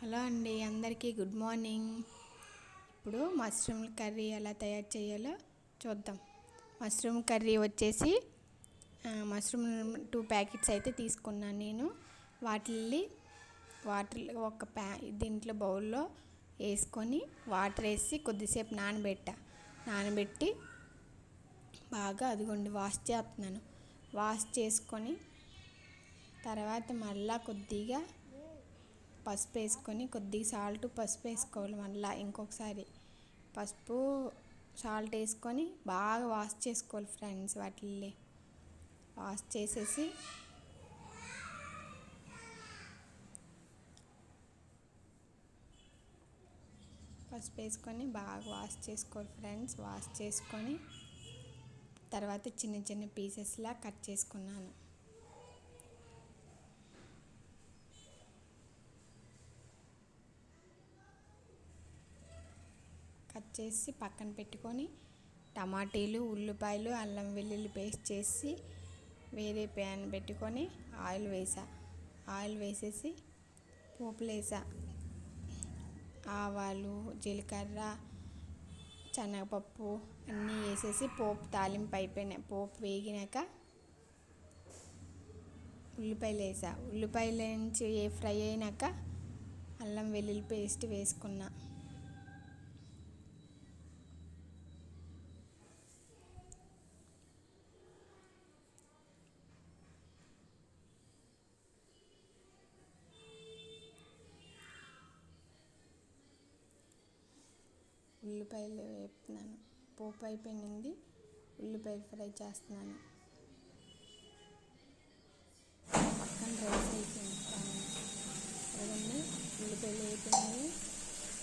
Hello అండి, అందరికీ good morning. ఇప్పుడు మష్రూమ్ కర్రీ ఎలా తయారు చేయాలో చూద్దాం. మష్రూమ్ కర్రీ వచ్చేసి మష్రూమ్ 2 ప్యాకెట్స్ అయితే తీసుకున్నాను నేను. వాటర్ ఒక దీంట్లో బౌల్లో వేసుకొని వాటర్ వేసి కొద్దిసేపు నానబెట్టి బాగా అదిగోండి వాష్ చేస్తున్నాను. వాష్ చేసుకొని తర్వాత మళ్ళీ కొద్దిగా పసుపు వేసుకొని కొద్దిగా పసుపు వేసుకోవాలి. మళ్ళీ ఇంకొకసారి పసుపు సాల్ట్ వేసుకొని బాగా వాష్ చేసుకోవాలి ఫ్రెండ్స్. వాటిల్ని వాష్ చేసేసి పసుపు వేసుకొని బాగా వాష్ చేసుకోవాలి ఫ్రెండ్స్. వాష్ చేసుకొని తర్వాత చిన్న చిన్న పీసెస్లా కట్ చేసుకున్నాను. కట్ చేసి పక్కన పెట్టుకొని టమాటీలు, ఉల్లిపాయలు, అల్లం వెల్లుల్లి పేస్ట్ చేసి వేరే ప్యాన్ పెట్టుకొని ఆయిల్ వేసేసి పోపులు వేసా. ఆవాలు, జీలకర్ర, శనగపప్పు అన్నీ వేసేసి తాలింపు అయిపోయినాయి. పోపు వేగినాక ఉల్లిపాయలు వేసా. ఉల్లిపాయల నుంచి ఫ్రై అయినాక అల్లం వెల్లుల్లి పేస్ట్ వేసుకున్నా. ఉల్లిపాయలు వేపుతున్నాను. పోపు అయిపోయింది, ఉల్లిపాయలు ఫ్రై చేస్తున్నాను. పక్కన రైస్ అయిపోయింది. అదండి ఉల్లిపాయలు వేపుతున్నాయి.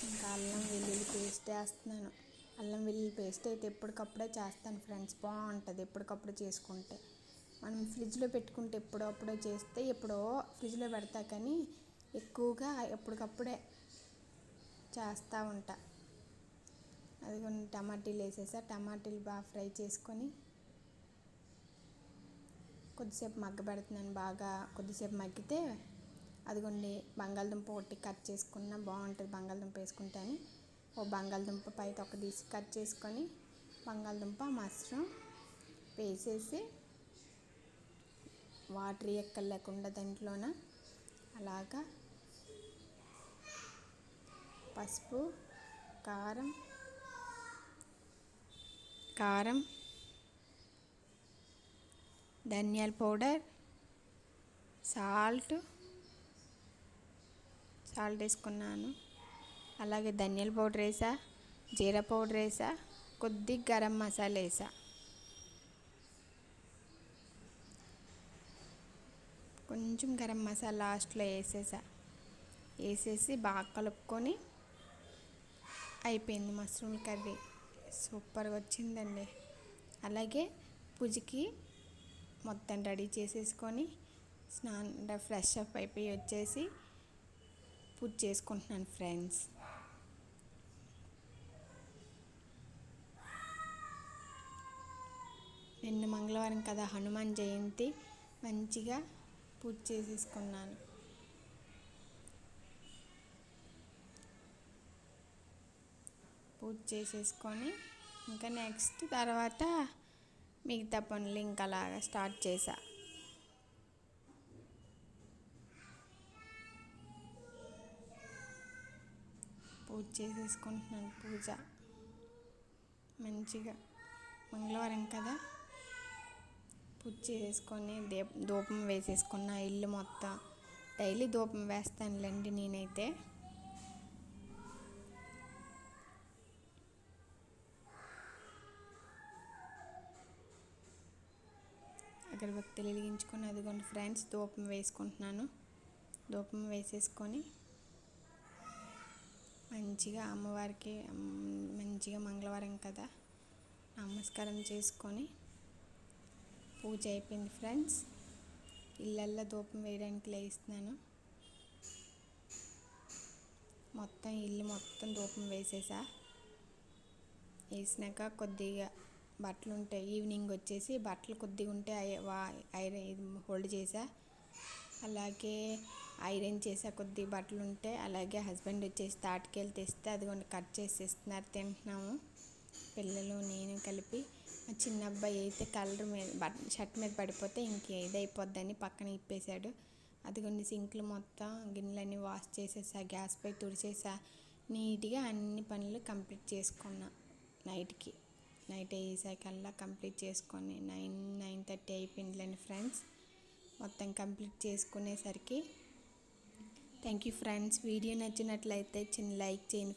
ఇంకా అల్లం వెల్లుల్లి పేస్ట్ వేస్తున్నాను. అల్లం వెల్లుల్లి పేస్ట్ అయితే ఎప్పటికప్పుడే చేస్తాను ఫ్రెండ్స్. బాగుంటుంది ఎప్పటికప్పుడు చేసుకుంటే. మనం ఫ్రిడ్జ్లో పెట్టుకుంటే ఎప్పుడో చేస్తే ఎప్పుడో ఫ్రిడ్జ్లో పెడతా, కానీ ఎక్కువగా ఎప్పటికప్పుడే చేస్తూ ఉంటా. అదిగోండి టమాటీలు వేసేసా. టమాటీలు బాగా ఫ్రై చేసుకొని కొద్దిసేపు మగ్గబెడుతున్నాను. బాగా కొద్దిసేపు మగ్గితే అదిగోండి బంగాళదుంప ఒకటి కట్ చేసుకున్న బాగుంటుంది బంగాళదుంప వేసుకుంటే అని బంగాళదుంప పైకి ఒక తీసి కట్ చేసుకొని బంగాళదుంప మష్రూమ్ వేసేసి వాటర్ ఎక్కలు లేకుండా దాంట్లోన అలాగా పసుపు, కారం, ధనియాల పౌడర్, సాల్ట్ వేసుకున్నాను. అలాగే ధనియాల పౌడర్ వేసా, జీరా పౌడర్ వేసా, కొద్దిగా గరం మసాలా వేసా. కొంచెం గరం మసాలా లాస్ట్లో వేసేసి బాగా కలుపుకొని అయిపోయింది మష్రూమ్ కర్రీ. సూపర్గా వచ్చిందండి. అలాగే పూజకి మొత్తం రెడీ చేసేసుకొని ఫ్రెష్ అప్ అయిపోయి వచ్చేసి పూజ చేసుకుంటున్నాను ఫ్రెండ్స్. నిన్న మంగళవారం కదా, హనుమాన్ జయంతి, మంచిగా పూజ చేసేసుకున్నాను. పూజ చేసేసుకొని ఇంకా నెక్స్ట్ తర్వాత మిగతా పనులు ఇంకా అలాగా స్టార్ట్ చేశా. పూజ చేసేసుకుంటున్నాను. పూజ మంచిగా మంగళవారం కదా, పూజ చేసేసుకొని ధూపం వేసేసుకున్న. ఇల్లు మొత్తం డైలీ ధూపం వేస్తానులేండి నేనైతే. అగరబత్తులు వెలిగించుకొని అదిగోండి ఫ్రెండ్స్ ధూపం వేసుకుంటున్నాను. ధూపం వేసేసుకొని మంచిగా అమ్మవారికి మంచిగా మంగళవారం కదా నమస్కారం చేసుకొని పూజ అయిపోయింది ఫ్రెండ్స్. ఇళ్ళల్లో ధూపం వేయడానికి లేస్తున్నాను. ఇల్లు మొత్తం ధూపం వేసినాక కొద్దిగా బట్టలు ఉంటాయి. ఈవినింగ్ వచ్చేసి బట్టలు కొద్దిగా ఉంటే హోల్డ్ చేసా. అలాగే ఐరన్ చేసే కొద్ది బట్టలు ఉంటే, అలాగే హస్బెండ్ వచ్చేసి తాటికెళ్ళి తెస్తే అదిగోండి కట్ చేసేస్తున్నారు, తింటున్నాము పిల్లలు నేను కలిపి. మా చిన్న అబ్బాయి అయితే కలర్ మీద షర్ట్ మీద పడిపోతే ఇదైపోద్దని పక్కన ఇప్పేశాడు. అదిగోండి సింక్లు మొత్తం గిన్నెలన్నీ వాష్ చేసేసా, గ్యాస్ పై తుడిచేసా, నీట్గా అన్ని పనులు కంప్లీట్ చేసుకున్నా. నైట్ అయ్యేసరికల్లా కంప్లీట్ చేసుకొని 9:30 అయిపోయిందిలేండి ఫ్రెండ్స్. మొత్తం కంప్లీట్ చేసుకునేసరికి. Thank you friends. వీడియో నచ్చినట్లయితే చిన్న లైక్ చేయండి